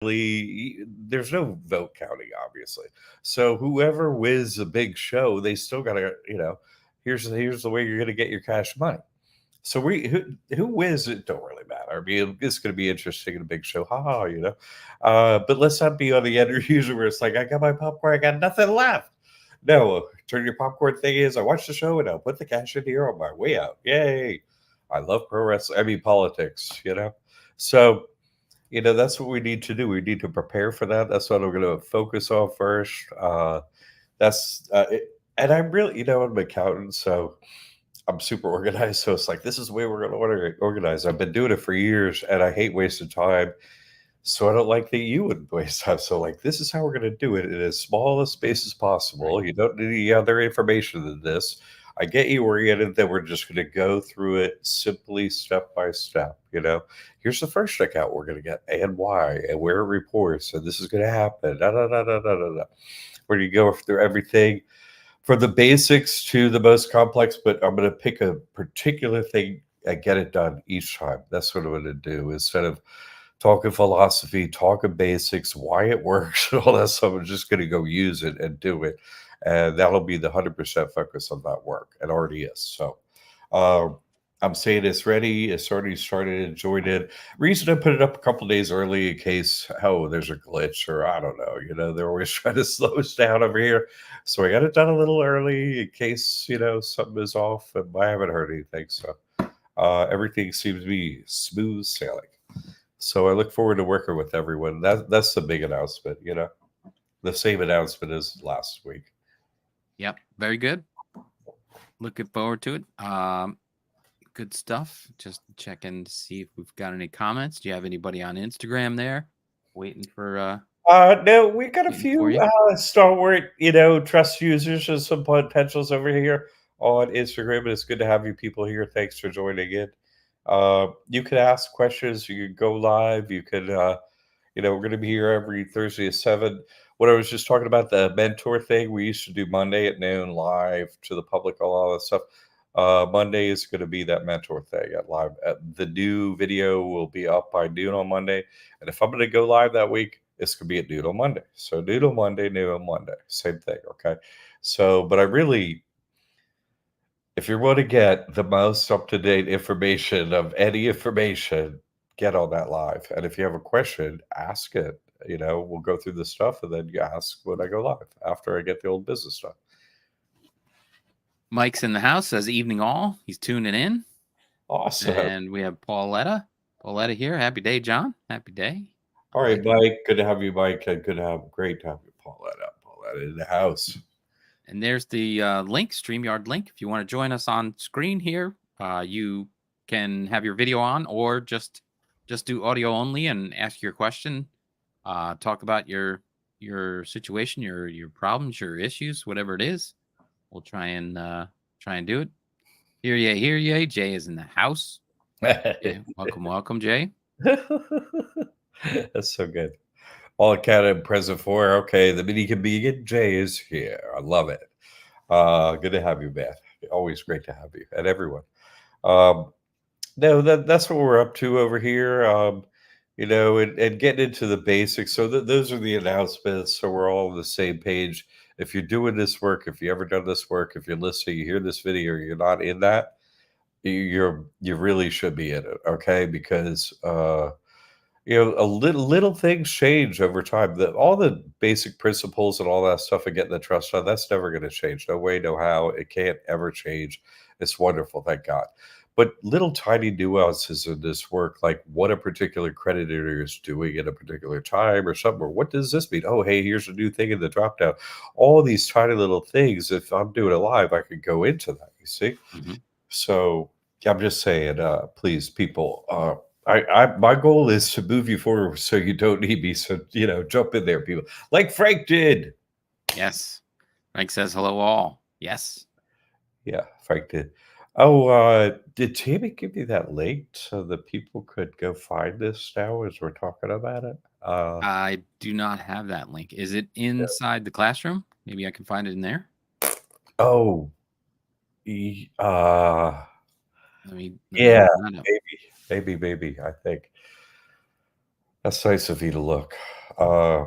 there's no vote counting, obviously. So whoever wins a big show, they still gotta, here's the way you're gonna get your cash money. So who wins it don't really matter. I mean, it's going to be interesting in a big show, haha. But let's not be on the end user where it's like I got my popcorn, I got nothing left. No, turn your popcorn thing is. I watch the show and I'll put the cash in here on my way out. Yay! I love pro wrestling. I mean politics. So that's what we need to do. We need to prepare for that. That's what I'm going to focus on first. That's and I'm really, I'm an accountant, so I'm super organized. So it's like, this is the way we're going to organize. I've been doing it for years and I hate wasting time. So I don't like that you would waste time. So, like, this is how we're going to do it in as small a space as Right. possible. You don't need any other information than this. I get you oriented that we're just going to go through it simply step by step. Here's the first account we're going to get and why and where it reports. And this is going to happen. Da, da, da, da, da, da, da. Where you go through everything from the basics to the most complex, but I'm going to pick a particular thing and get it done each time. That's what I'm going to do instead of talking philosophy, talking basics, why it works, and all that stuff. I'm just going to go use it and do it. And that'll be the 100% focus of that work. It already is. So um, I'm saying it's ready. It's already started. Enjoyed it. Reason I put it up a couple days early in case, there's a glitch or I don't know. They're always trying to slow us down over here. So I got it done a little early in case, something is off. And I haven't heard anything. So everything seems to be smooth sailing. So I look forward to working with everyone. That's the big announcement. The same announcement as last week. Yep. Very good. Looking forward to it. Good stuff. Just checking to see if we've got any comments. Do you have anybody on Instagram there waiting for No, we got a waiting for few you? stalwart, trust users and some potentials over here on Instagram. It's good to have you people here. Thanks for joining in. You can ask questions. You can go live. You can, we're going to be here every Thursday at 7. What I was just talking about, the mentor thing, we used to do Monday at noon live to the public, all that stuff. Monday is going to be that mentor thing at live. The new video will be up by noon on Monday. And if I'm going to go live that week, it's going to be at noon on Monday. So noon on Monday, noon on Monday. Same thing. Okay. So, but if you want to get the most up to date information of any information, get on that live. And if you have a question, ask it. We'll go through the stuff and then you ask when I go live after I get the old business stuff. Mike's in the house, says evening all. He's tuning in. Awesome. And we have Pauletta. Pauletta here. Happy day, John. Happy day. All right, Mike. Good to have you, Mike. And great to have you, Pauletta. Pauletta in the house. And there's the link, StreamYard link. If you want to join us on screen here, you can have your video on or just do audio only and ask your question. Talk about your situation, your problems, your issues, whatever it is. We'll try and do it. Hear ye. Jay is in the house. Yeah, welcome, Jay. That's so good. All accounted and present for. Okay, the mini can be in. Jay is here. I love it. Good to have you, man. Always great to have you and everyone. No, that's what we're up to over here. And getting into the basics. So those are the announcements. So we're all on the same page. If you're doing this work, if you ever done this work, if you're listening, you hear this video, you're not in that, you really should be in it. Okay, because a little things change over time. All the basic principles and all that stuff and getting the trust on, that's never going to change. No way, no how. It can't ever change. It's wonderful, thank God. But little tiny nuances in this work, like what a particular creditor is doing at a particular time or something, or what does this mean? Oh, hey, here's a new thing in the drop down. All these tiny little things, if I'm doing it live, I could go into that, you see? Mm-hmm. So I'm just saying, please, people, my goal is to move you forward so you don't need me. So, jump in there, people, like Frank did. Yes. Frank says hello all. Yes. Yeah, Frank did. Oh, did Tammy give you that link so that people could go find this now as we're talking about it? I do not have that link. Is it Yeah. inside the classroom? Maybe I can find it in there. Oh, Let me yeah, open that up. maybe, I think. That's nice of you to look. Uh,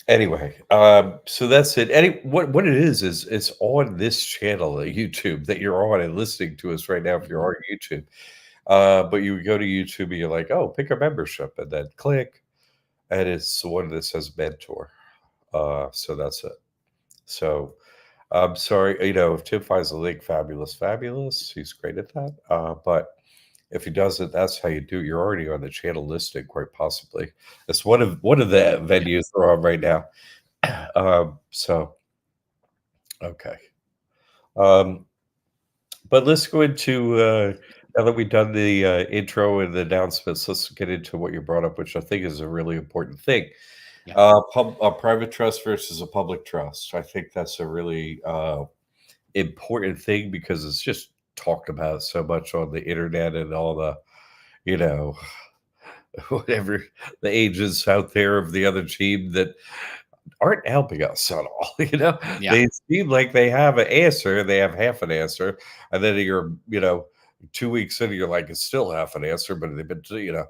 anyway, so that's it. What it is it's on this channel at YouTube that you're on and listening to us right now if you're Mhm. on YouTube. But you go to YouTube and you're like, oh, pick a membership, and then click, and it's the one that says mentor. So that's it. So I'm sorry, if Tim finds the link, fabulous, fabulous. He's great at that. But if he doesn't, that's how you do it. You're already on the channel listing, quite possibly. It's one of the Yeah. venues we're on right now. So okay. Um, but let's go into now that we've done the intro and the announcements, let's get into what you brought up, which I think is a really important thing. Yeah. A private trust versus a public trust. I think that's a really important thing because it's just talked about so much on the internet and all the, you know, whatever the agents out there of the other team that aren't helping us at all. Yeah. They seem like they have an answer, they have half an answer, and then you're, 2 weeks in, you're like, it's still half an answer, but they've been,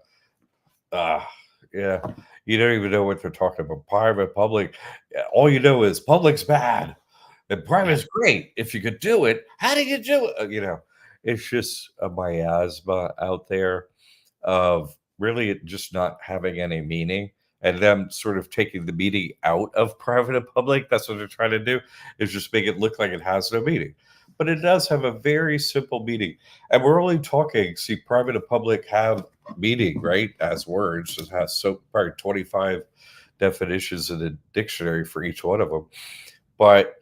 ah, yeah, you don't even know what they're talking about. Private, public, all you know is public's bad and Yeah. private's great. If you could do it, how do you do it? It's just a miasma out there of really it just not having any meaning and them sort of taking the meaning out of private and public. That's what they're trying to do, is just make it look like it has no meaning. But it does have a very simple meaning. And we're only talking, see, private and public have meaning, right? As words. It has so probably 25 definitions in the dictionary for each one of them. But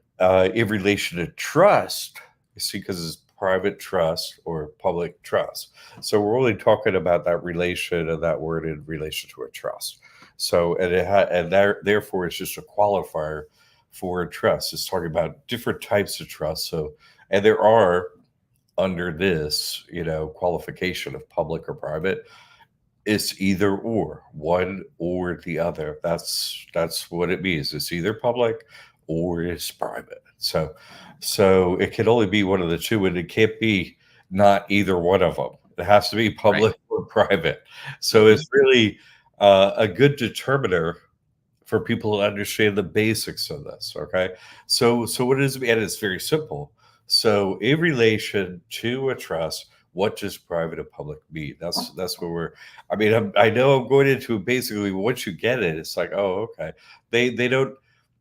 in relation to trust, you see, because it's private trust or public trust. So we're only talking about that relation of that word in relation to a trust. So and therefore it's just a qualifier for a trust. It's talking about different types of trust. So and there are under this, qualification of public or private, it's either or, one or the other. That's what it means. It's either public or it's private. So it can only be one of the two, and it can't be not either one of them. It has to be Right. public or private. So Mhm. it's really a good determiner for people to understand the basics of this. Okay, so what is, and it's very simple. So in relation to a trust, what does private and public mean? That's where we're. I mean, I know I'm going into basically once you get it, it's like, oh, okay. They don't.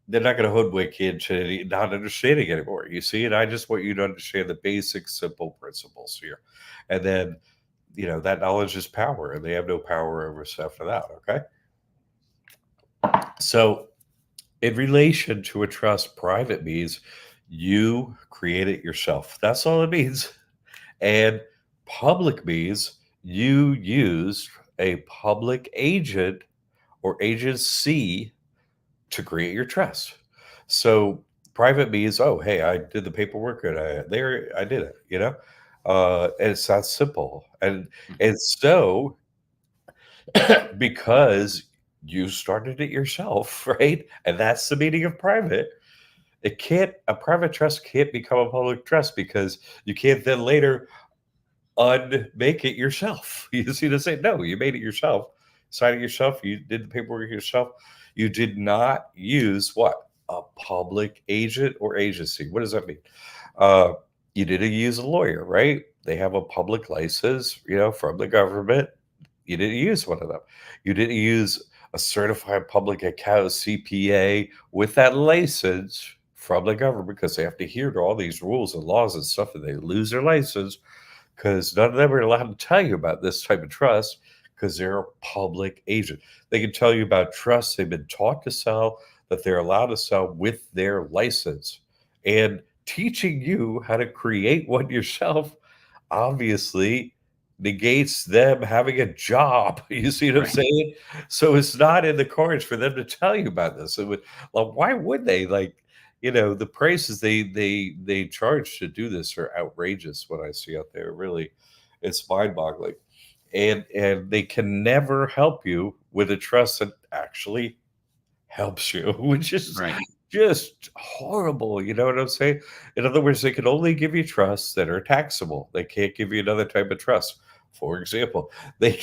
They're not going to hoodwink you into not understanding anymore. You see, and I just want you to understand the basic, simple principles here, and then that knowledge is power, and they have no power over us after that. Okay, so in relation to a trust, private means you create it yourself. That's all it means. And public means you use a public agent or agency to create your trust. So private means, oh, hey, I did the paperwork and I did it, and it's that simple. And Mhm. and so because you started it yourself, right? And that's the meaning of private. A private trust can't become a public trust because you can't then later unmake it yourself. You see to say, no, you made it yourself, signed it yourself, you did the paperwork yourself. You did not use what? A public agent or agency. What does that mean? Uh, you didn't use a lawyer, right? They have a public license, from the government. You didn't use one of them. You didn't use a certified public account CPA with that license from the government because they have to adhere to all these rules and laws and stuff, and they lose their license because none of them are allowed to tell you about this type of trust because they're a public agent. They can tell you about trusts they've been taught to sell, that they're allowed to sell with their license. And teaching you how to create one yourself obviously negates them having a job. You see what I'm Right. saying? So it's not in the cards for them to tell you about this. Like, why would they? Like, the prices they charge to do this are outrageous. What I see out there, really, it's mind-boggling. And they can never help you with a trust that actually helps you, which is Right. just horrible. You know what I'm saying? In other words, they can only give you trusts that are taxable. They can't give you another type of trust. For example, they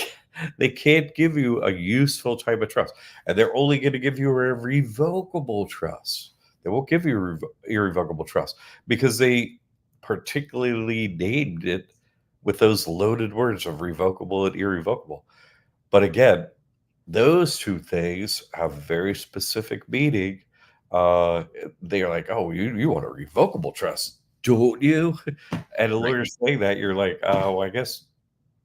they can't give you a useful type of trust, and they're only going to give you a revocable trust. They won't give you a irrevocable trust because they particularly named it with those loaded words of revocable and irrevocable. But again, those two things have very specific meaning. They're like, oh, you want a revocable trust, don't you? And a Right. lawyer saying that, you're like, oh, I guess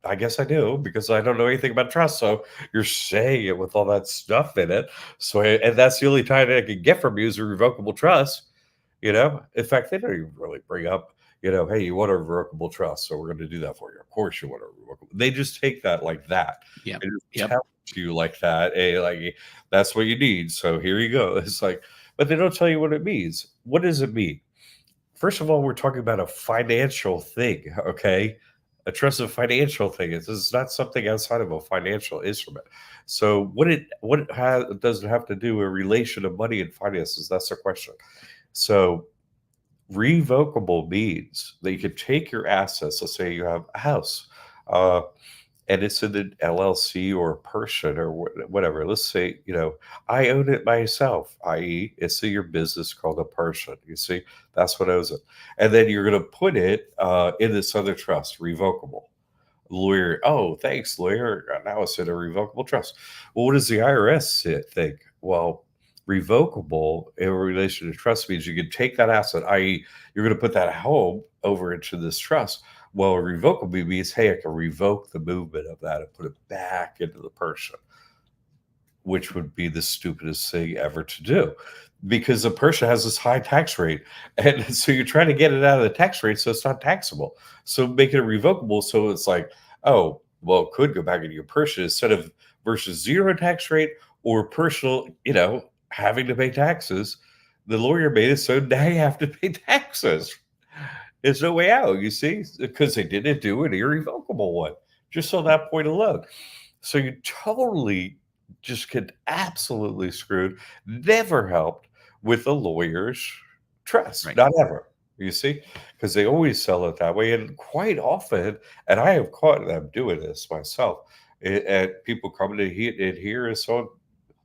I do because I don't know anything about trust. So you're saying it with all that stuff in it. So and that's the only time I can get from you is a revocable trust. In fact, they don't even really bring up, hey, you want a revocable trust, so we're going to do that for you. Of course, you want a revocable. They just take that like that. Yep. They just Yep. tell it to you like that. Hey, like that's what you need. So here you go. It's like, but they don't tell you what it means. What does it mean? First of all, we're talking about a financial thing, okay? A trust is a financial thing. It's not something outside of a financial instrument. So does it have to do with relation of money and finances? That's the question. So revocable means that you can take your assets. Let's say you have a house, uh, and it's in an LLC or a person or whatever. Let's say, I own it myself, i.e., it's in your business called a person. You see, that's what owns it. And then you're going to put it in this other trust, revocable. Lawyer, oh, thanks, lawyer. Now it's in a revocable trust. Well, what does the IRS think? Well, revocable in relation to trust means you can take that asset, i.e., you're going to put that home over into this trust. Well, revocable means, hey, I can revoke the movement of that and put it back into the person, which would be the stupidest thing ever to do because the person has this high tax rate. And so you're trying to get it out of the tax rate so it's not taxable. So make it revocable so it's like, oh, well, it could go back into your person instead of versus zero tax rate or personal, having to pay taxes. The lawyer made it so now you have to pay taxes. There's no way out, you see, because they didn't do an irrevocable one just on that point alone. So you totally just get absolutely screwed. Never helped with a lawyer's trust. Right. Not ever. You see, because they always sell it that way. And quite often, and I have caught them doing this myself, and people coming in here and so on,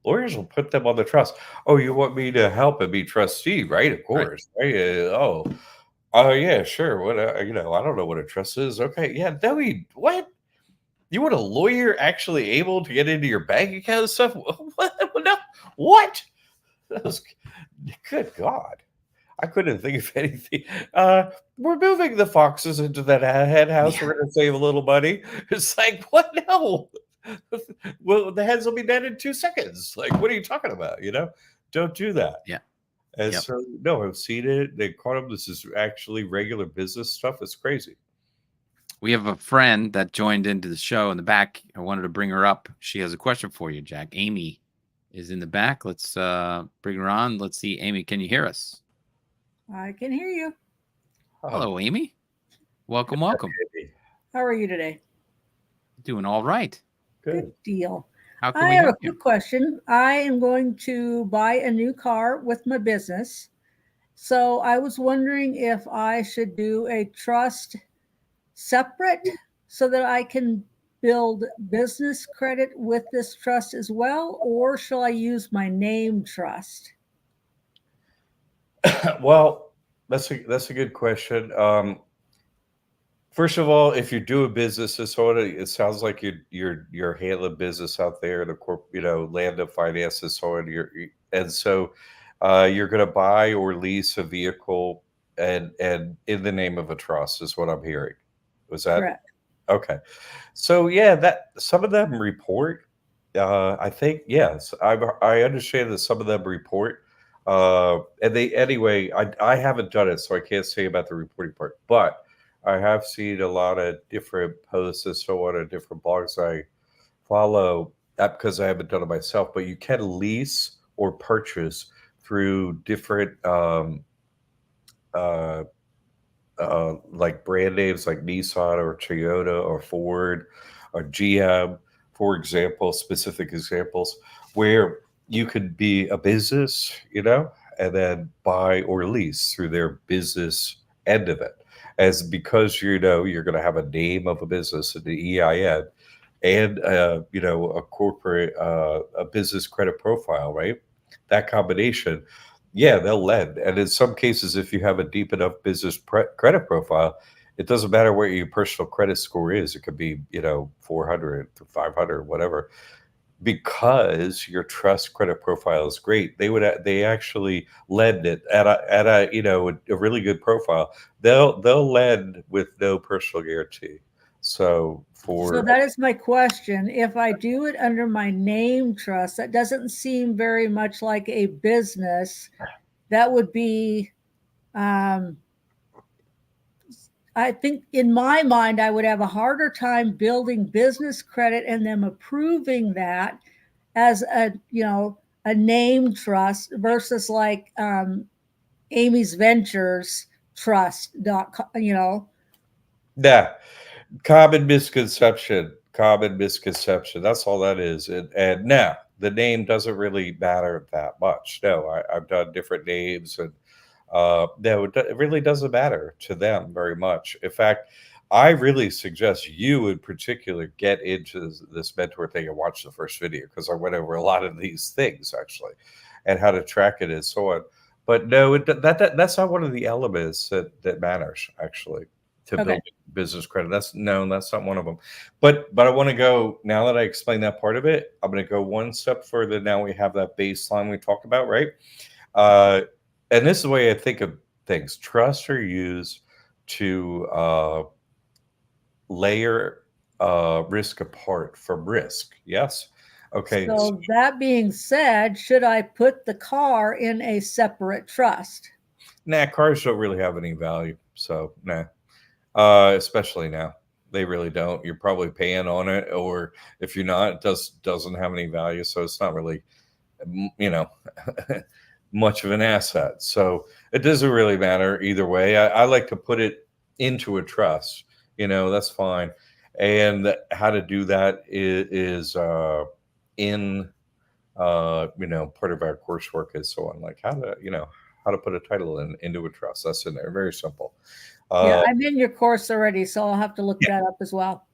lawyers will put them on the trust. Oh, you want me to help and be trustee, right? Of Right. course. Right? Oh, yeah, sure. What, I don't know what a trust is. Okay. Yeah. No, what? You want a lawyer actually able to get into your bank account and stuff? What? No. What? That was, good God. I couldn't think of anything. We're moving the foxes into that hen house. Yeah. We're going to save a little money. It's like, what? No. Well, the hens will be dead in 2 seconds. Like, what are you talking about? Don't do that. Yeah. And Yep. so, no, I've seen it. They caught them. This is actually regular business stuff. It's crazy. We have a friend that joined into the show in the back. I wanted to bring her up. She has a question for you, Jack. Amy is in the back. Let's bring her on. Let's see. Amy, can you hear us? I can hear you. Hello, Amy. Welcome, welcome. How are you today? Doing all right. Good deal. How can I we have a help you? quick question. I am going to buy a new car with my business. So I was wondering if I should do a trust separate so that I can build business credit with this trust as well, or shall I use my name trust? Well, that's a good question. First of all, if you do a business disorder, it sounds like you're handling business out there in the land of finance disorder. And so you're going to buy or lease a vehicle and in the name of a trust is what I'm hearing. Was that Correct. okay? So yeah, that some of them report. I think yes, I understand that some of them report. And they anyway. I haven't done it, so I can't say about the reporting part. But I have seen a lot of different posts and so on, and different blogs I follow. Not because I haven't done it myself, but you can lease or purchase through different uh, like brand names like Nissan or Toyota or Ford or GM, for example, specific examples, where you could be a business, and then buy or lease through their business end of it. as because you're going to have a name of a business and the EIN and a corporate a business credit profile, right? That combination, yeah, they'll lend. And in some cases, if you have a deep enough business credit profile, it doesn't matter what your personal credit score is. It could be 400 to 500, whatever. Because your trust credit profile is great, they actually lend it at a really good profile. They'll lend with no personal guarantee. So So that is my question. If I do it under my name trust, that doesn't seem very much like a business. That would be, I think in my mind, I would have a harder time building business credit and them approving that as a name trust versus like Amy's Ventures Trust. yeah, common misconception. Common misconception. That's all that is. And now the name doesn't really matter that much. No, I've done different names, and no, it really doesn't matter to them very much. In fact, I really suggest you in particular get into this mentor thing and watch the first video, because I went over a lot of these things actually and how to track it and so on. But no, that's not one of the elements that matters actually to Okay. build business credit. That's not one of them. But I want to go, now that I explained that part of it, I'm going to go one step further. Now we have that baseline we talked about, right? And this is the way I think of things. Trusts are used to layer risk apart from risk. Yes. Okay. So that being said, should I put the car in a separate trust? Nah, cars don't really have any value. So nah. Especially now. They really don't. You're probably paying on it, or if you're not, it doesn't have any value. So it's not really, much of an asset. So it doesn't really matter either way. I like to put it into a trust. That's fine. And how to do that is in part of our coursework and so on. Like how to put a title into a trust. That's in there. Very simple. Yeah, I'm in your course already, so I'll have to look that up as well.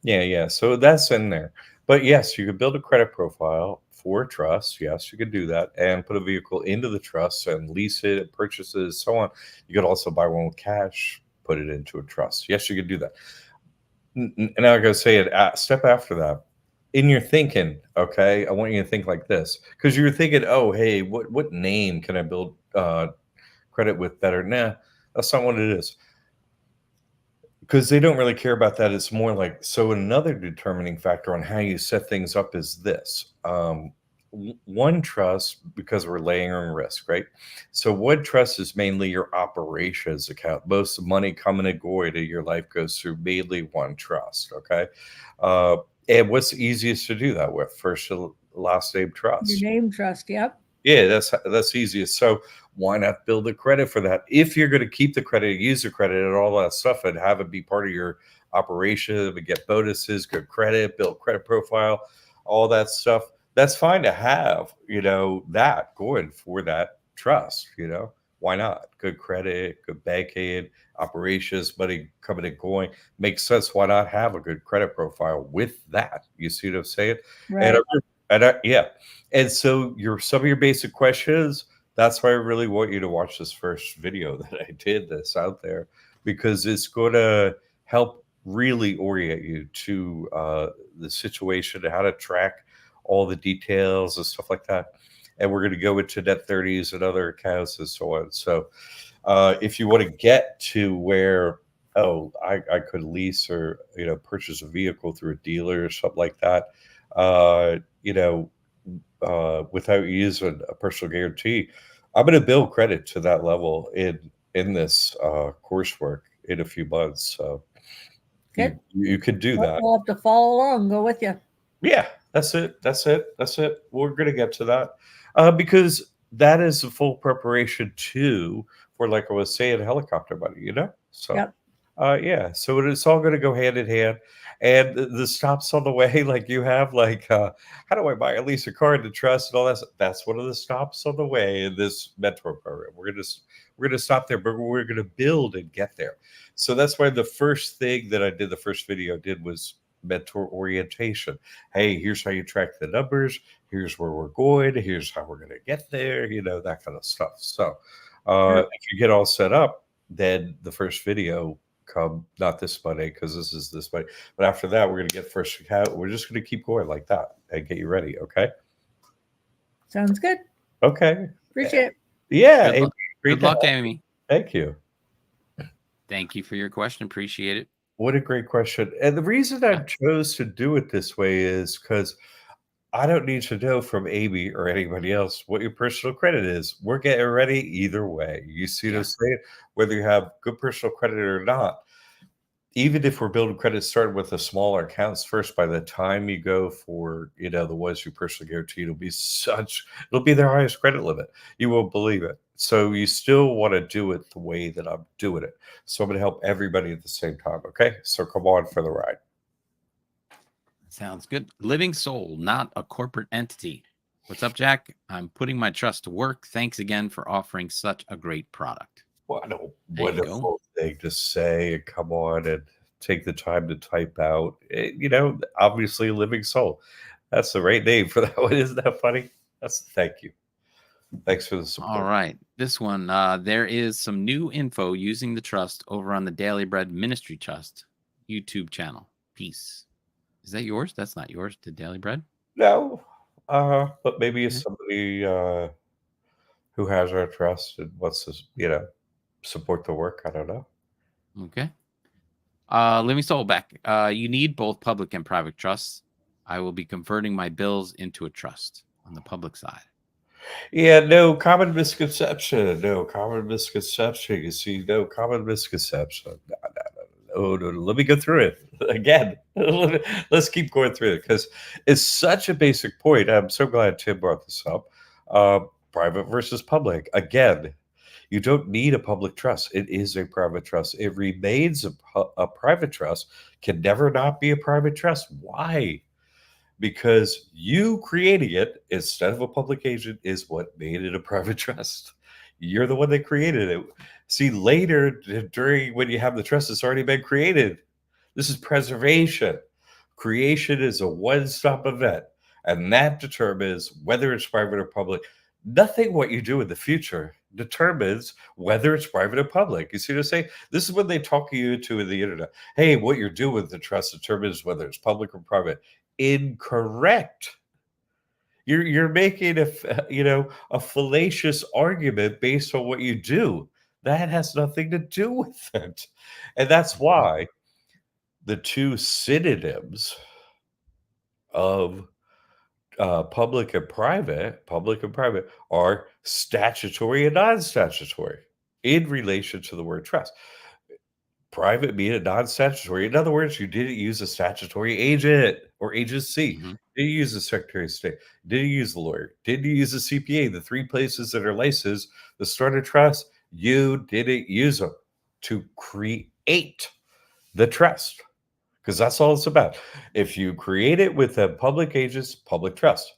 Yeah. So that's in there. But yes, you could build a credit profile for a trust. Yes, you could do that and put a vehicle into the trust and lease it, purchase it, so on. You could also buy one with cash, put it into a trust. Yes, you could do that. And I gotta say it step after that. In your thinking, okay, I want you to think like this, because you're thinking, oh, hey, what name can I build credit with better? Nah, that's not what it is. Because they don't really care about that. It's more like, so another determining factor on how you set things up is this. One trust, because we're layering risk, right? So one trust is mainly your operations account. Most of the money coming and going to your life goes through mainly one trust, okay? And what's the easiest to do that with? First and last name trust. Your name trust, yep. Yeah, that's easiest. So why not build a credit for that? If you're going to keep the credit, use the credit, and all that stuff, and have it be part of your operation, and get bonuses, good credit, build credit profile, all that stuff, that's fine to have. That going for that trust. Why not? Good credit, good banking, operations, money coming and going, makes sense. Why not have a good credit profile with that? You see what I'm saying? Right. Yeah. And so some of your basic questions, that's why I really want you to watch this first video that I did this out there, because it's going to help really orient you to the situation, how to track all the details and stuff like that. And we're going to go into net 30s and other accounts and so on. So if you want to get to where, I could lease or, purchase a vehicle through a dealer or something like that, without using a personal guarantee, I'm going to build credit to that level in this coursework in a few months. So you could do that. We'll have to follow along, go with you. Yeah, that's it. We're going to get to that because that is the full preparation too for, like I was saying, helicopter money. So Yep. Yeah, so it's all gonna go hand in hand, and the stops on the way, like you have, like, how do I buy at least a car in the trust and all that that's one of the stops on the way in this mentor program. We're gonna stop there, but we're gonna build and get there. So that's why the first thing that I did, the first video I did was mentor orientation. Hey, here's how you track the numbers, here's where we're going, here's how we're gonna get there, that kind of stuff. So, Sure. if you get all set up, then the first video come not this Monday because this is this Monday, but after that we're gonna get first account. We're just gonna keep going like that and get you ready. Okay. Sounds good. Okay. Appreciate it. Yeah. Good Amy, luck. great Good to luck, have- Amy. Thank you. Thank you for your question. Appreciate it. What a great question. And the reason I Yeah. chose to do it this way is because I don't need to know from Amy or anybody else what your personal credit is. We're getting ready either way. You see what I'm Yeah. saying? Whether you have good personal credit or not, even if we're building credit, starting with the smaller accounts first, by the time you go for, the ones you personally guarantee, it'll be their highest credit limit. You won't believe it. So you still want to do it the way that I'm doing it. So I'm going to help everybody at the same time. Okay. So come on for the ride. Sounds good. Living soul, not a corporate entity. What's up, Jack? I'm putting my trust to work. Thanks again for offering such a great product. What a There you go. wonderful thing to say. And come on and take the time to type out. Obviously, living soul. That's the right name for that one. Isn't that funny? Thank you. Thanks for the support. All right. This one, there is some new info using the trust over on the Daily Bread Ministry Trust YouTube channel. Peace. Is that yours? That's not yours, the Daily Bread. No, but maybe it's Okay. somebody who has our trust and wants to, support the work. I don't know. Okay. Living soul back. You need both public and private trusts. I will be converting my bills into a trust on the public side. Yeah, no common misconception. No common misconception. You see, no common misconception. No. Let me go through it again. Let's keep going through it because it's such a basic point. I'm so glad Tim brought this up. Private versus public. Again, you don't need a public trust. It is a private trust. It remains a private trust. Can never not be a private trust. Why? Because you creating it instead of a public agent is what made it a private trust. You're the one that created it. See, later during when you have the trust, it's already been created. This is preservation. Creation is a one-stop event, and that determines whether it's private or public. Nothing what you do in the future determines whether it's private or public. You see what I'm saying? This is when they talk you into in the internet. Hey, what you're doing with the trust determines whether it's public or private. Incorrect. You're making a fallacious argument based on what you do. That has nothing to do with it. And that's why the two synonyms of public and private are statutory and non-statutory in relation to the word trust. Private being a non-statutory. In other words, you didn't use a statutory agent or agency. Mhm. Did you use the Secretary of State? Did you use the lawyer? Did you use the CPA? The three places that are licensed, the starter trust, you didn't use them to create the trust because that's all it's about. If you create it with a public agents, public trust.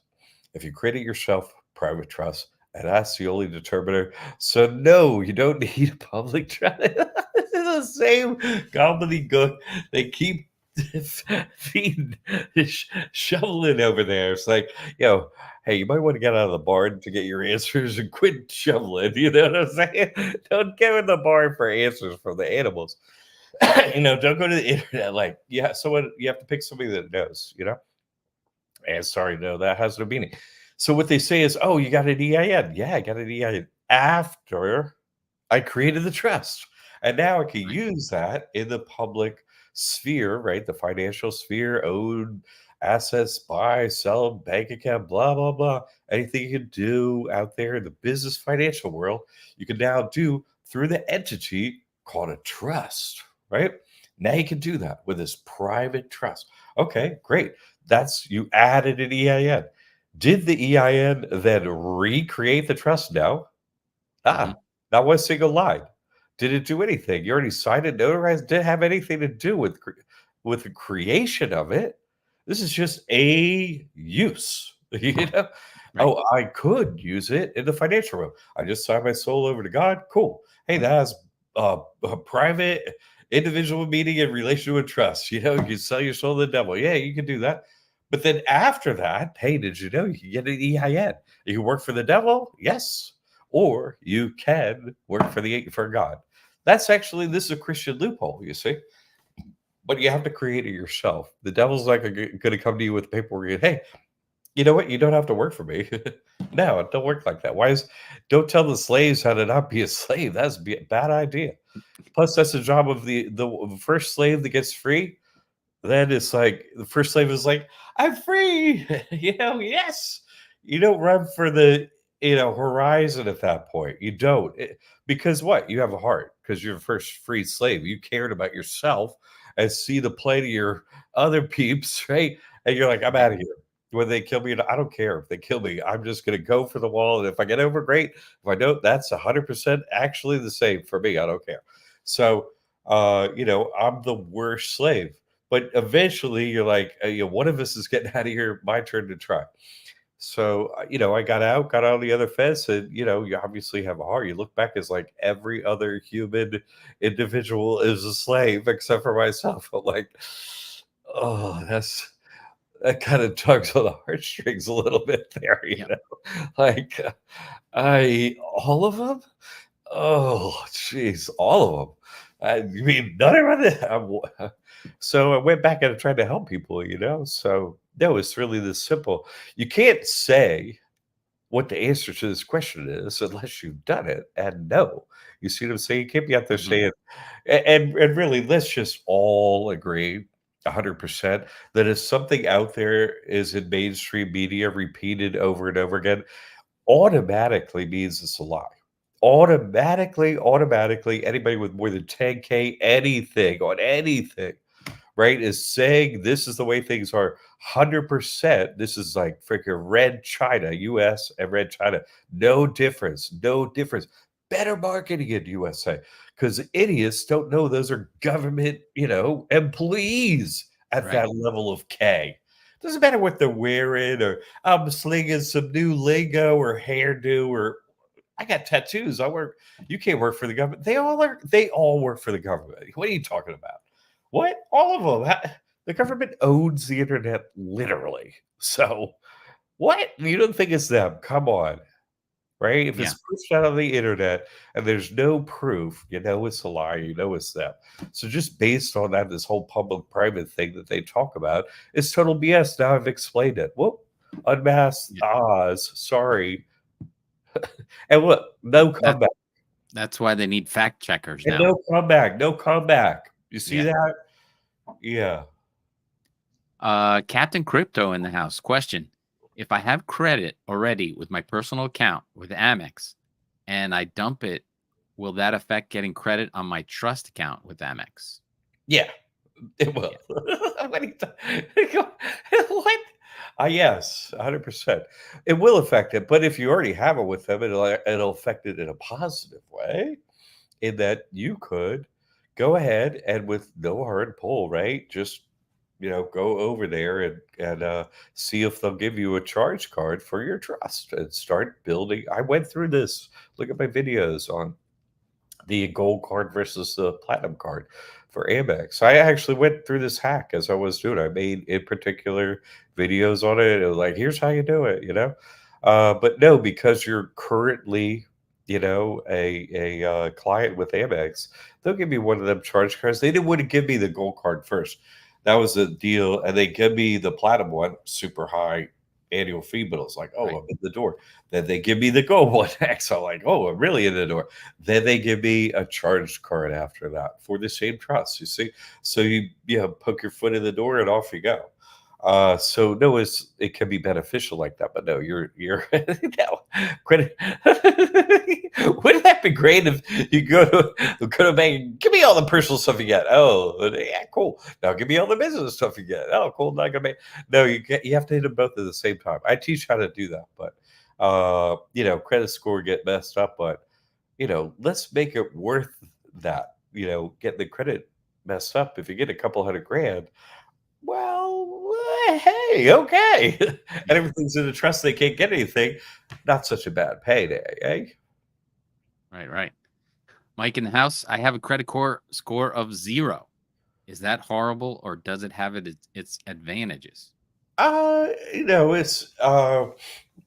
If you create it yourself, private trust. And that's the only determiner. So no, you don't need a public trust. It's the same gobbledygook. They keep feeding, shoveling over there. It's like, hey, you might want to get out of the barn to get your answers and quit shoveling. You know what I'm saying? Don't go in the barn for answers from the animals. Don't go to the internet. Like, someone you have to pick somebody that knows. And sorry, no, that has no meaning. So what they say is, oh, you got an EIN. Yeah, I got an EIN after I created the trust. And now I can use that in the public sphere, right? The financial sphere, own assets, buy, sell, bank account, blah, blah, blah. Anything you can do out there in the business financial world, you can now do through the entity called a trust, right? Now you can do that with this private trust. Okay, great. You added an EIN. Did the EIN then recreate the trust? No. Mhm. Not one single line. didn't do anything. You already signed it, notarized, didn't have anything to do with the creation of it. This is just a use. You know, Right. oh, I could use it in the financial realm. I just signed my soul over to God. Cool. Hey, that's a private individual meeting in relation with trust. You know, you can sell your soul to the devil. Yeah, you can do that. But then after that, hey, did you know you can get an EIN? You can work for the devil? Yes. Or you can work for God. That's actually, this is a Christian loophole, you see. But you have to create it yourself. The devil's like going to come to you with paperwork. And, hey, you know what? You don't have to work for me. No, it don't work like that. Why is? Don't tell the slaves how to not be a slave. That's a bad idea. Plus, that's the job of the first slave that gets free. Then it's like the first slave is like, I'm free. You know, yes. You don't run for the horizon at that point. You don't. Because what? You have a heart because you're the first free slave. You cared about yourself and see the plight of your other peeps, right? And you're like, I'm out of here. When they kill me, I don't care if they kill me. I'm just going to go for the wall. And if I get over, great. If I don't, that's 100% actually the same for me. I don't care. So, I'm the worst slave. But eventually, you're like, one of us is getting out of here. My turn to try. So, I got out on the other fence, and you obviously have a heart. You look back as like every other human individual is a slave except for myself. I'm like, oh, that kind of tugs on the heartstrings a little bit there, Yep. like all of them. Oh, jeez, all of them. I mean, none of it. So I went back and I tried to help people, So no, it's really this simple. You can't say what the answer to this question is unless you've done it and know. You see what I'm saying? You can't be out there Mhm. saying, and really, let's just all agree 100% that if something out there is in mainstream media repeated over and over again, automatically means it's a lie. Automatically, anybody with more than 10K, anything on anything, right, is saying this is the way things are. 100%. This is like freaking red China, US and red China. No difference. No difference. Better marketing in USA because idiots don't know those are government, employees at Right. that level of K. Doesn't matter what they're wearing or I'm slinging some new lingo or hairdo or I got tattoos. You can't work for the government. They all work for the government. What are you talking about? What? All of them. The government owns the internet literally. So what? You don't think it's them? Come on. Right? If Yeah. it's pushed out on the internet and there's no proof, it's a lie, it's them. So just based on that, this whole public-private thing that they talk about is total BS. Now I've explained it. Whoop. Unmasked Yeah. Oz. Sorry. And look, no That comeback. that's why they need fact checkers And now. no comeback. No comeback. You see Yeah. that? Yeah. Captain Crypto in the house. Question: if I have credit already with my personal account with Amex, and I dump it, will that affect getting credit on my trust account with Amex? Yeah. It will. Yeah. What? What? Yes, 100%. It will affect it, but if you already have it with them, it'll affect it in a positive way, in that you could go ahead and with no hard pull, right? Just go over there and see if they'll give you a charge card for your trust and start building. I went through this. Look at my videos on the gold card versus the platinum card for Amex. I actually went through this hack as I was doing. I made in particular videos on it. It was like, here's how you do it. But no, because you're currently, a client with Amex, they'll give me one of them charge cards. They didn't want to give me the gold card first. That was the deal, and they give me the platinum one, super high annual fee, but it was like, oh, Right. I'm in the door. Then they give me the gold one next. I'm like, oh, I'm really in the door. Then they give me a charge card after that for the same trust. You see, so you poke your foot in the door and off you go. So no, it can be beneficial like that, but no, you're no credit. Wouldn't that be great if you go to a bank, give me all the personal stuff you got? Oh, yeah, cool. Now give me all the business stuff you get. Oh, cool. Not gonna be. No, you have to hit them both at the same time. I teach how to do that, but credit score get messed up, but let's make it worth that, getting the credit messed up. If you get a couple $100,000, well, hey, okay. And Yeah. everything's in a trust, they can't get anything. Not such a bad payday, eh? Right, right. Mike in the house, I have a credit score of 0. Is that horrible, or does it have its advantages?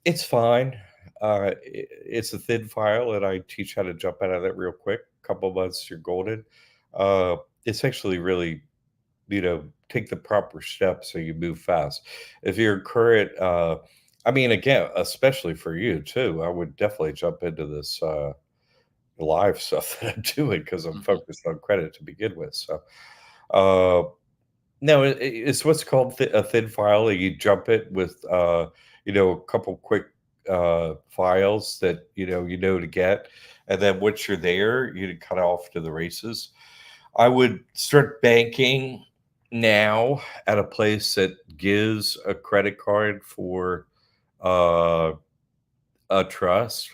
It's fine. It's a thin file, and I teach how to jump out of that real quick. Couple months, you're golden. It's actually really, take the proper steps so you move fast. If you're current, I mean, again, especially for you too, I would definitely jump into this live stuff that I'm doing because I'm Mhm. focused on credit to begin with. So, uh, no, it's what's called a thin file. You jump it with, a couple quick files that to get, and then once you're there, you cut off to the races. I would start banking now at a place that gives a credit card for uh, a trust,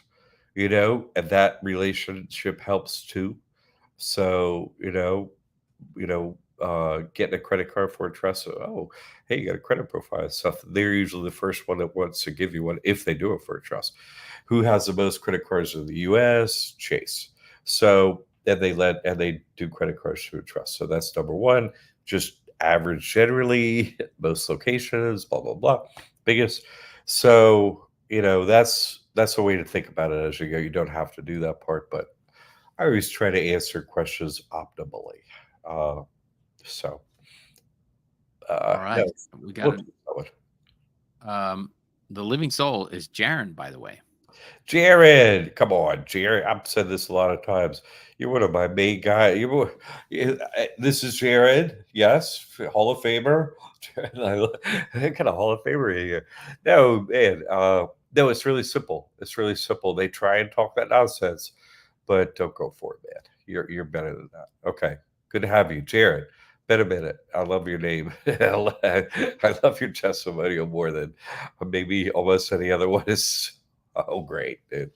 and that relationship helps too. So, getting a credit card for a trust. Oh, hey, you got a credit profile and stuff. They're usually the first one that wants to give you one if they do it for a trust. Who has the most credit cards in the US? Chase. So and they do credit cards through a trust. So that's number one. Just average generally, most locations, blah blah blah. Biggest. So, that's a way to think about it as you go. You don't have to do that part, but I always try to answer questions optimally. Uh, so, All no, right. We got we'll it. keep going. The living soul is Jaren, by the way. Jared, come on, Jared. I've said this a lot of times. You're one of my main guys. This is Jared. Yes, Hall of Famer. I kind of Hall of Famer here. No, man. No, it's really simple. It's really simple. They try and talk that nonsense, but don't go for it, man. You're better than that. Okay, good to have you, Jared. Been a minute. I love your name. I love your testimonial more than maybe almost any other one. Is oh great, dude.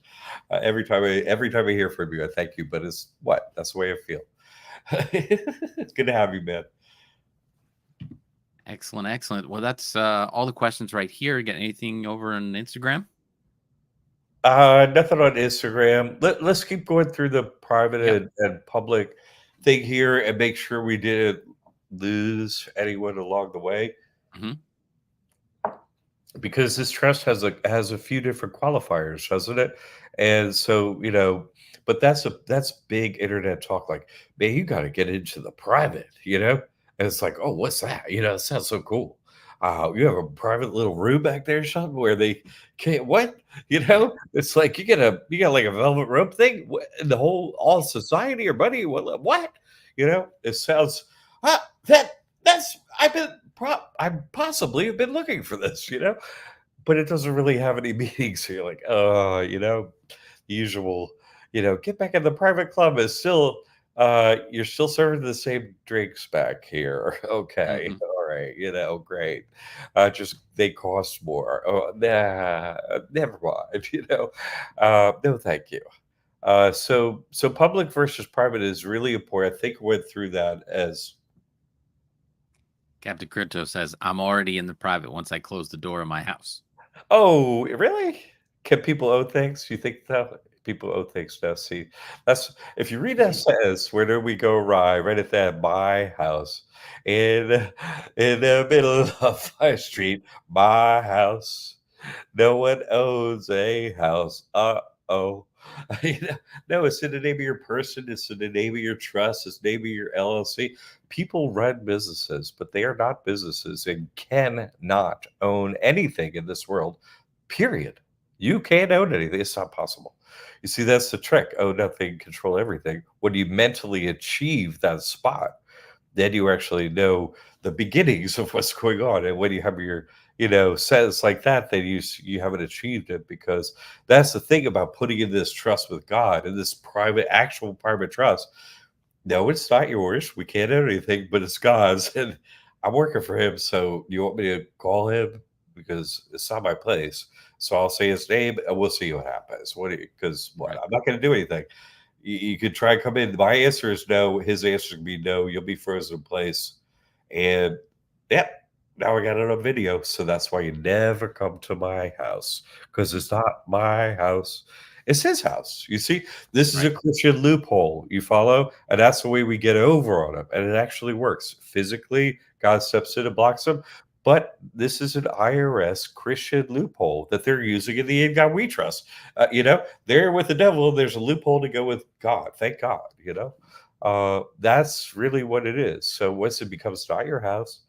Every time I hear from you, I thank you. But it's what that's the way I feel. It's good to have you, man. Excellent, excellent. Well, that's all the questions right here. Got anything over on Instagram? Nothing on Instagram. Let's keep going through the private Yep. and public thing here and make sure we didn't lose anyone along the way. Hmm. Because this trust has a few different qualifiers, doesn't it? And so, but that's big internet talk. Like, man, you got to get into the private, And it's like, oh, what's that? It sounds so cool. You have a private little room back there or something where they can't what? Yeah. It's like you got like a velvet rope thing. In the whole all society or buddy, what? It sounds that's I possibly have been looking for this, but it doesn't really have any meaning. So you're like, oh, the usual, get back in the private club is still, you're still serving the same drinks back here. Okay. Hmm. All right. Great. Just they cost more. Oh, nah, never mind. No, thank you. So public versus private is really important. I think I went through that as Captain Crypto says, I'm already in the private once I close the door of my house. oh, really? Can people owe things? You think that people owe things now? See, that's if you read that sentence, where do we go awry? Right at that, my house in in the middle of my street, my house. No one owns a house. Oh. No, it's in the name of your person. It's in the name of your trust. It's the name of your LLC. People run businesses, but they are not businesses and cannot own anything in this world. Period. You can't own anything. It's not possible. You see, that's the trick. Own nothing, control everything. When you mentally achieve that spot, then you actually know the beginnings of what's going on. And when you have your, sentence like that, then you haven't achieved it, because that's the thing about putting in this trust with God and this actual private trust. No, it's not yours. We can't own anything, but it's God's, and I'm working for Him. So you want me to call Him, because it's not my place? So I'll say His name, and we'll see what happens. What? Because what? Right. I'm not going to do anything. You could try and come in. My answer is no. His answer would be no. You'll be frozen in place. And yeah, now I got it on video. So that's why you never come to my house, because it's not my house. It's his house. You see, this is a Right. Christian loophole. You follow? And that's the way we get over on him. And it actually works. Physically, God steps in and blocks him. But this is an IRS Christian loophole that they're using in the in God we trust. They're with the devil. There's a loophole to go with God. Thank God. That's really what it is. So once it becomes not your house,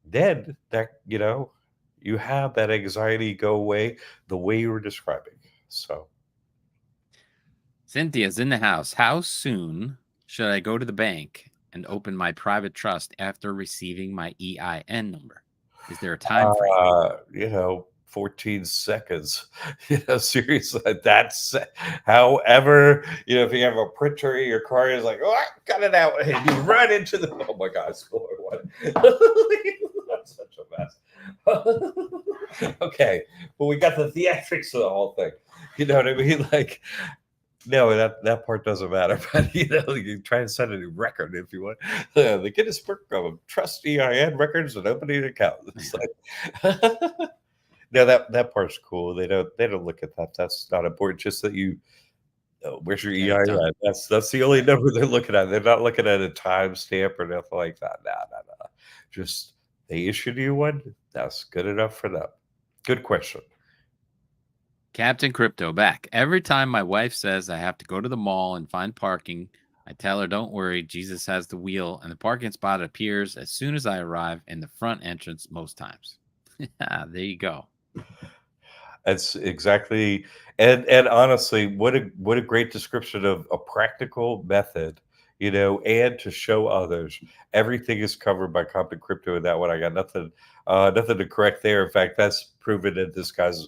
then you have that anxiety go away the way you were describing. So Cynthia's in the house. How soon should I go to the bank and open my private trust after receiving my EIN number? Is there a time frame? 14 seconds. Seriously, that's however, if you have a printer in your car, it's like, oh, cut it out. And you run into the, oh my God, score one. That's such a mess. Okay. Well, we got the theatrics of the whole thing. You know what I mean? Like, no, that part doesn't matter. But you try and set a new record if you want. The Guinness Book of Trust EIN records and opening an account. It's like, no, that part's cool. They don't look at that. That's not important. Just that where's your Get it done. EIN? That's the only number they're looking at. They're not looking at a timestamp or nothing like that. No. Just they issued you one. That's good enough for them. Good question. Captain Crypto back. Every time my wife says I have to go to the mall and find parking, I tell her, don't worry, Jesus has the wheel, and the parking spot appears as soon as I arrive in the front entrance most times. There you go. That's exactly, and honestly, what a great description of a practical method, and to show others. Everything is covered by Captain Crypto in that one. I got nothing to correct there. In fact, that's proven that this guy's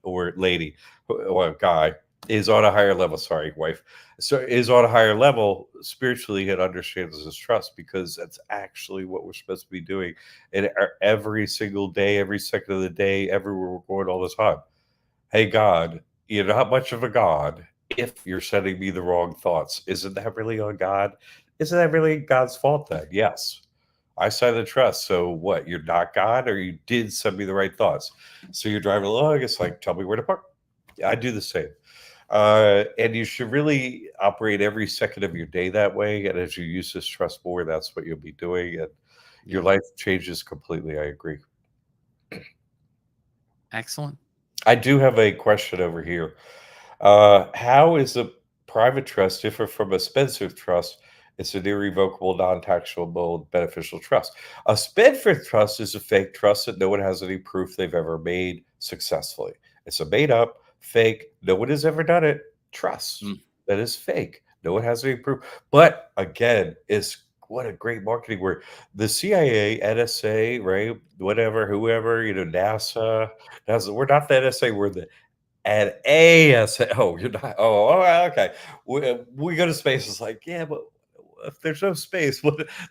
or lady or guy is on a higher level. Sorry, wife. So is on a higher level spiritually and understands his trust, because that's actually what we're supposed to be doing in every single day, every second of the day, everywhere we're going all the time. Hey, God, you're not much of a God if you're sending me the wrong thoughts. Isn't that really on God? Isn't that really God's fault then? Yes. I signed the trust. So what? You're not God, or you did send me the right thoughts? So you're driving along. It's like, tell me where to park. I do the same. And you should really operate every second of your day that way. And as you use this trust more, that's what you'll be doing. And your life changes completely. I agree. Excellent. I do have a question over here. How is a private trust different from a spendthrift trust? It's an irrevocable, non-taxable, beneficial trust. A spendthrift trust is a fake trust that no one has any proof they've ever made successfully. It's a made-up, fake, no one has ever done it, trust that is fake. No one has any proof. But again, what a great marketing word. The CIA, NSA, right? Whatever, whoever, NASA. We're not the NSA, we're the at ASA. Oh, you're not. Oh, okay. We go to space. It's like, yeah, but if there's no space,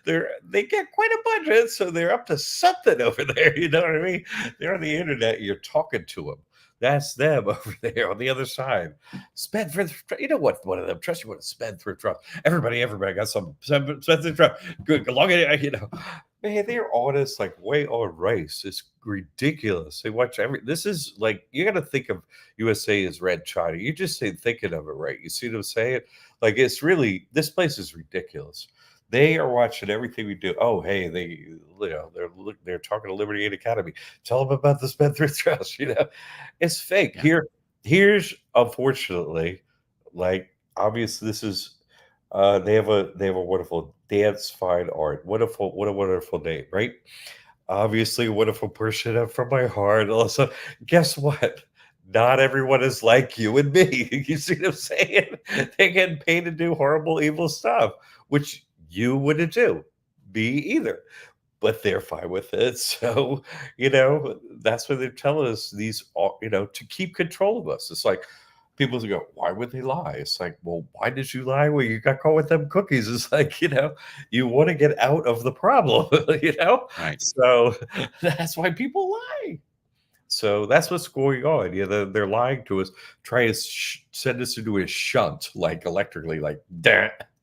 they get quite a budget, so they're up to something over there. You know what I mean? They're on the internet. You're talking to them. That's them over there on the other side. Spendthrift. You know what? One of them. Trust you. What a spendthrift trust. Everybody got some spendthrift trust. Good. Long. Man, they're honest, like way on rice. It's ridiculous. They watch this is like, you got to think of USA as red China. You just thinking of it right. You see what I'm saying? Like, it's really, this place is ridiculous. They are watching everything we do. Oh, hey, they're talking to Liberty Aid Academy. Tell them about the Spendthrift Trust. It's fake. Yeah. Here's unfortunately, like, obviously this is they have a wonderful dance fine art. What a wonderful name, right? Obviously a wonderful person from my heart. Also, guess what? Not everyone is like you and me. You see what I'm saying? They get paid to do horrible, evil stuff, which you wouldn't do. Me either. But they're fine with it. So, that's what they're telling us, to keep control of us. It's like, people go, why would they lie? It's like, well, why did you lie? Well, you got caught with them cookies. It's like, you want to get out of the problem, Right. So that's why people lie. So that's what's going on. They're lying to us, trying to send us into a shunt, like electrically, like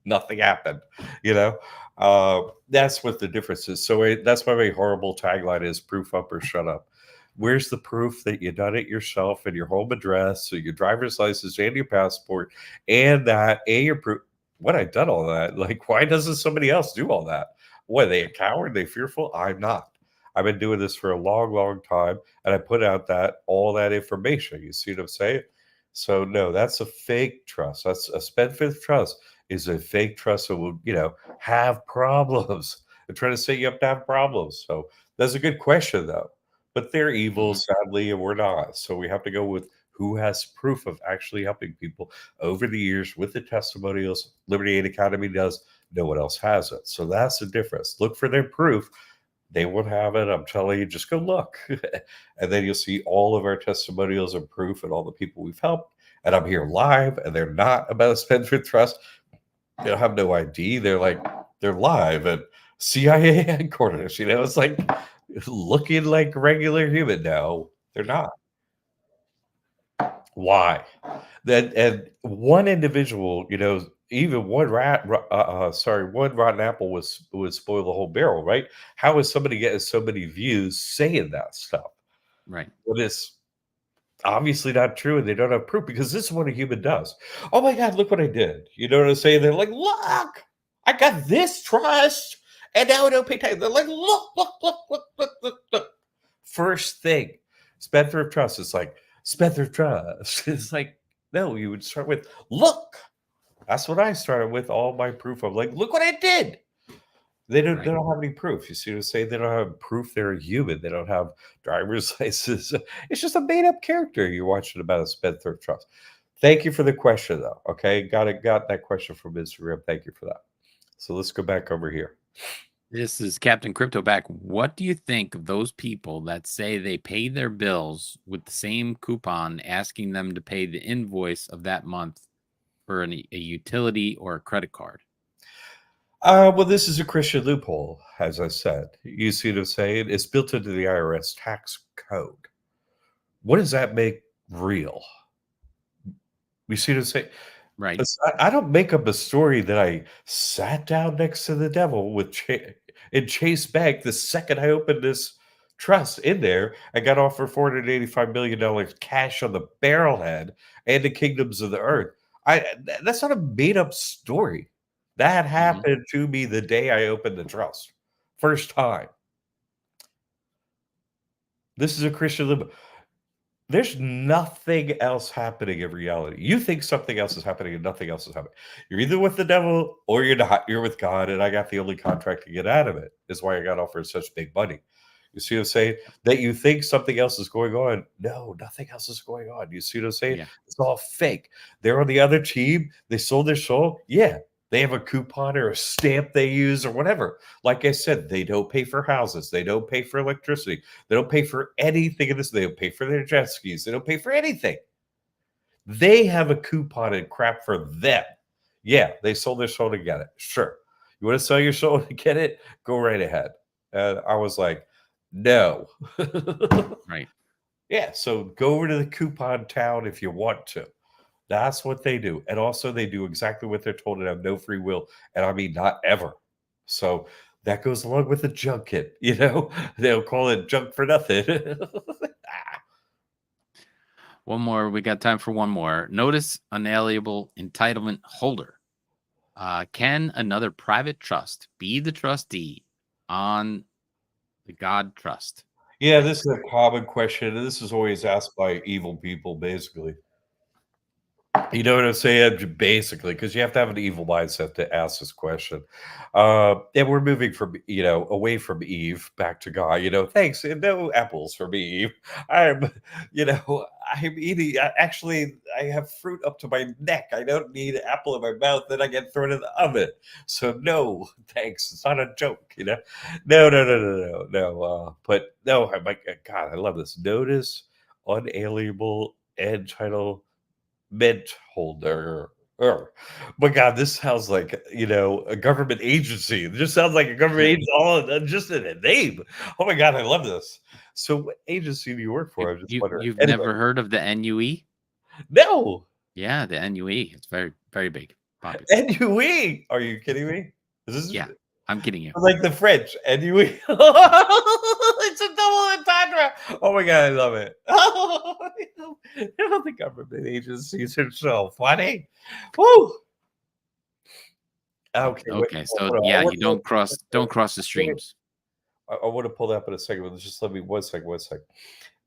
nothing happened. You know, that's what the difference is. So that's why my horrible tagline is "Proof up or shut up." Where's the proof that you done it yourself and your home address, so your driver's license and your passport, and your proof? What I done all that? Like, why doesn't somebody else do all that? What, are they a coward? Are they fearful? I'm not. I've been doing this for a long, long time, and I put out all that information. You see what I'm saying? So no, that's a fake trust. That's a spendthrift trust is a fake trust that will, have problems. They're trying to set you up to have problems. So that's a good question, though. But they're evil, Mhm. sadly, and we're not. So we have to go with who has proof of actually helping people over the years with the testimonials. Liberty Aid Academy does. No one else has it. So that's the difference. Look for their proof. They won't have it. I'm telling you, just go look. And then you'll see all of our testimonials and proof and all the people we've helped. And I'm here live, and they're not about a Spendthrift Trust. They don't have no ID. They're live at CIA headquarters. It's like looking like regular human. No, they're not. Why? That and one individual, even one one rotten apple would spoil the whole barrel, right? How is somebody getting so many views saying that stuff? Right. Well, it's obviously not true, and they don't have proof because this is what a human does. Oh my God, look what I did! You know what I'm saying? They're like, look, I got this trust, and now I don't pay tax. They're like, look. First thing, Spendthrift Trust is like Spendthrift Trust. It's like, no, you would start with look. That's what I started with all my proof of, like, look what I did. They Right. don't have any proof. You see what I'm saying? They don't have proof they're a human. They don't have driver's license. It's just a made up character you're watching about a Spendthrift Trust. Thank you for the question, though. Okay, got that question from Instagram. Thank you for that. So let's go back over here. This is Captain Cryptoback. What do you think of those people that say they pay their bills with the same coupon asking them to pay the invoice of that month for a utility or a credit card? Well, this is a Christian loophole, as I said. You see what I'm saying? It's built into the IRS tax code. What does that make real? You see what I'm saying? Right. I don't make up a story that I sat down next to the devil with in Chase Bank the second I opened this trust in there. I got offered $485 million cash on the barrelhead and the kingdoms of the earth. That's not a made up story. That Mhm. happened to me the day I opened the trust. First time. This is a Christian liberal. There's nothing else happening in reality. You think something else is happening and nothing else is happening. You're either with the devil or you're not. You're with God, and I got the only contract to get out of it. Is why I got offered such big money. You see what I'm saying? That you think something else is going on. No, nothing else is going on. You see what I'm saying? Yeah. It's all fake. They're on the other team. They sold their soul. Yeah. They have a coupon or a stamp they use or whatever. Like I said, they don't pay for houses. They don't pay for electricity. They don't pay for anything in this. They don't pay for their jet skis. They don't pay for anything. They have a coupon and crap for them. Yeah, they sold their soul to get it. Sure. You want to sell your soul to get it? Go right ahead. And I was like, no. Right. Yeah, so go over to the coupon town if you want to. That's what they do. And also, they do exactly what they're told and have no free will. And I mean, not ever. So that goes along with the junket, They'll call it junk for nothing. One more. We got time for one more. Notice unalienable entitlement holder. Can another private trust be the trustee on the God trust? Yeah, this is a common question. And this is always asked by evil people, basically. You know what I'm saying? Basically, because you have to have an evil mindset to ask this question. And we're moving from, away from Eve back to God. Thanks. And no apples for me, Eve. I'm, I'm eating. Actually, I have fruit up to my neck. I don't need an apple in my mouth. Then I get thrown in the oven. So no, thanks. It's not a joke. No. But no, I'm like, God, I love this. Notice unalienable entitled mint holder. But God, this sounds like a government agency. It just sounds like a government agency, all just in a name. Oh my God, I love this. So, what agency do you work for? I'm just wondering. You've Anyway, never heard of the NUE? no, Yeah, the NUE. It's very, very big, popular. NUE. Are you kidding me? Is this Yeah, I'm kidding you. like the French NUE? It's a double entendre. Oh my God, I love it. The government agencies are so funny. Woo. Okay, wait, Okay, hold so on. yeah, you don't cross the streams. I want to pull that up in a second, but just let me 1 second.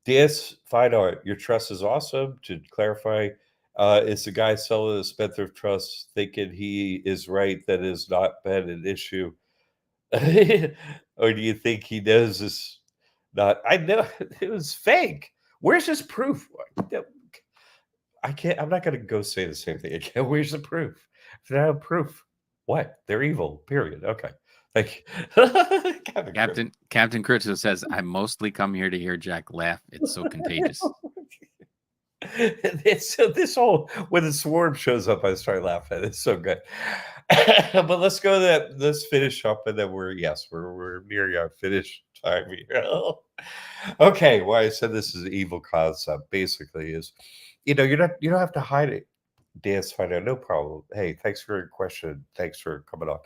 DS Fine Art, your trust is awesome. To clarify, is the guy selling the Spendthrift Trust thinking he is right that it has not been an issue? Or do you think he knows this not? I know it was fake. Where's his proof? I can't, I'm not going to go say the same thing again. Where's the proof? If they don't have proof, what? They're evil, period. Okay. Like, Captain Critzo says, I mostly come here to hear Jack laugh. It's so contagious. It's so this whole when the swarm shows up, I start laughing. It's so good. But let's go that let's finish up and then we're nearing our finish time here. Okay, why I said this is an evil concept basically is you don't have to hide it. Dance find out, no problem. Hey, thanks for your question. Thanks for coming on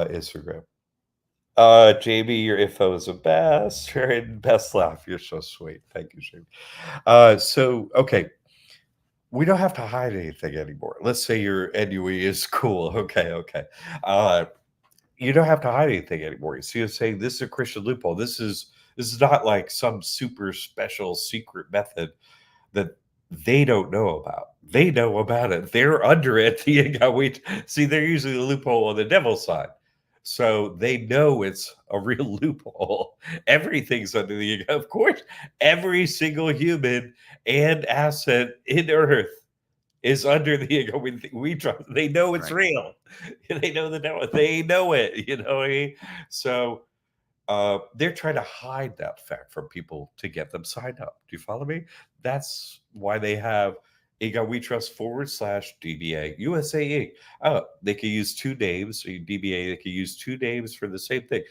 Instagram. Jamie, your info is the best. You're best laugh. You're so sweet. Thank you, Jamie. So okay, we don't have to hide anything anymore. Let's say your NUE is cool. Okay. You don't have to hide anything anymore. You see, you're saying this is a Christian loophole. This is not like some super special secret method that they don't know about. They know about it. They're under it. See, they're using the loophole on the devil's side. So they know it's a real loophole. Everything's under the, of course, every single human and asset in Earth is under the we trust. They know it's Right. real. They know the devil. They know it. You know what I mean? So they're trying to hide that fact from people to get them signed up. Do you follow me? That's why they have Ego We Trust /DBA USAE. Oh, they could use two names. So DBA, they could use two names for the same thing.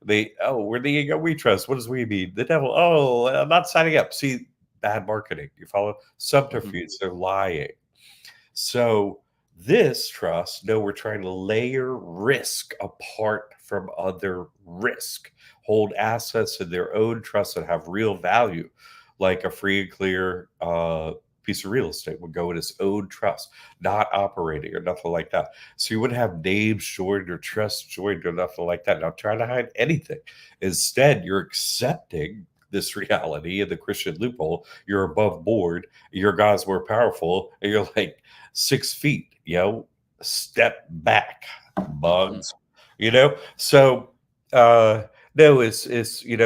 We're the Ego We Trust. What does we mean? The devil. Oh, I'm not signing up. See, bad marketing. You follow? Subterfuge. They're lying. So this trust, no, we're trying to layer risk apart from other risk, hold assets in their own trust that have real value, like a free and clear piece of real estate would go in its own trust, not operating or nothing like that. So you wouldn't have names joined or trusts joined or nothing like that. Not trying to hide anything. Instead, you're accepting this reality in the Christian loophole. You're above board. Your God's more powerful, and you're like 6 feet. Step back, bugs. So no, it's you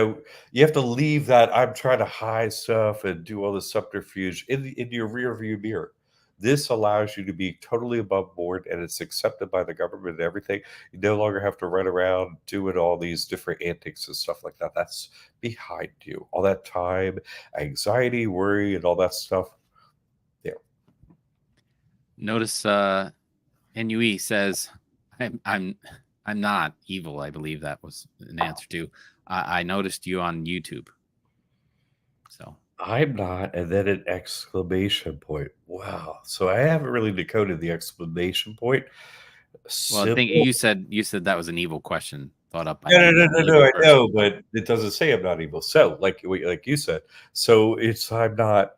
have to leave that. I'm trying to hide stuff and do all the subterfuge in your rear view mirror. This allows you to be totally above board and it's accepted by the government and everything. You no longer have to run around doing all these different antics and stuff like that. That's behind you. All that time, anxiety, worry, and all that stuff. There. Notice NUE says I'm not evil. I believe that was an answer to. I noticed you on YouTube. So I'm not, and then an exclamation point. Wow. So I haven't really decoded the exclamation point. well, I think you said that was an evil question thought up by No, an evil I person. know, but it doesn't say I'm not evil. So, like you said, so it's I'm not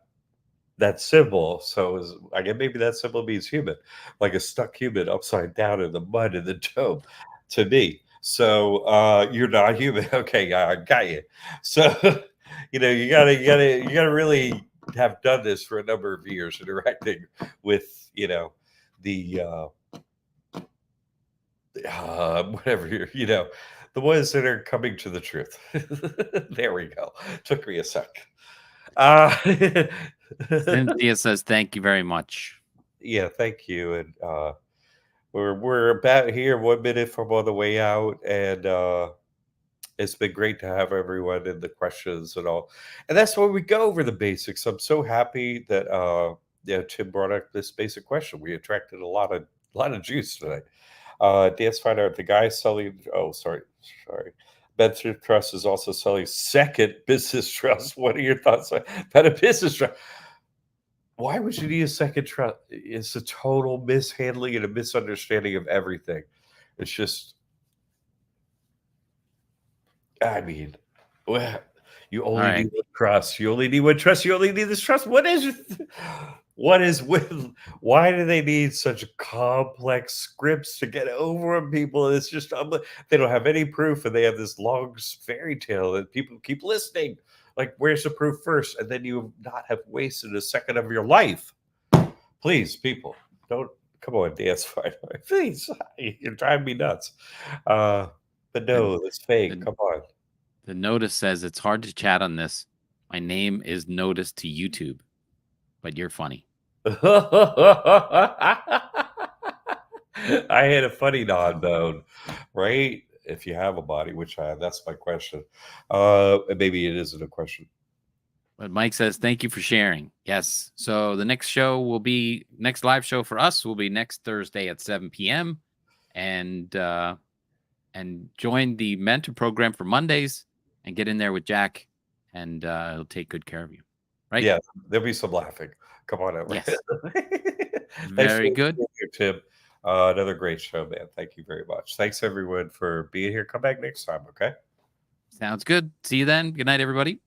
that symbol. So I guess maybe that symbol means human, like a stuck human upside down in the mud in the dome to me. So you're not human. Okay, I got you. So you gotta really have done this for a number of years, interacting with the whatever the ones that are coming to the truth. There we go. Took me a sec. Cynthia says thank you very much. Yeah, thank you. And we're about here 1 minute from on the way out, and it's been great to have everyone and the questions and all. And that's where we go over the basics. I'm so happy that Tim brought up this basic question. We attracted a lot of juice today. Dance find out the guy selling. Oh, sorry. Benson Trust is also selling second business trust. What are your thoughts on a business trust? Why would you need a second trust? It's a total mishandling and a misunderstanding of everything. It's just, I mean, well, you only right. need one trust. You only need one trust. You only need this trust. What is with? Why do they need such complex scripts to get over on people? It's just they don't have any proof, and they have this long fairy tale that people keep listening. Like, where's the proof first? And then you not have wasted a second of your life. Please, people, don't come on, dance fight. Please, you're driving me nuts. But no, it's fake. Come on. The notice says it's hard to chat on this. My name is Notice to YouTube, but you're funny. I had a funny nod though, right? If you have a body, which I have, that's my question. Maybe it isn't a question. But Mike says, thank you for sharing. Yes. So the next live show for us will be next Thursday at 7 p.m. And join the mentor program for Mondays and get in there with Jack, and he'll take good care of you. Right? Yeah, there'll be some laughing. Come on over. Yes. Very good. Tim. Another great show, man. Thank you very much. Thanks everyone for being here. Come back next time, okay? Sounds good. See you then. Good night, everybody.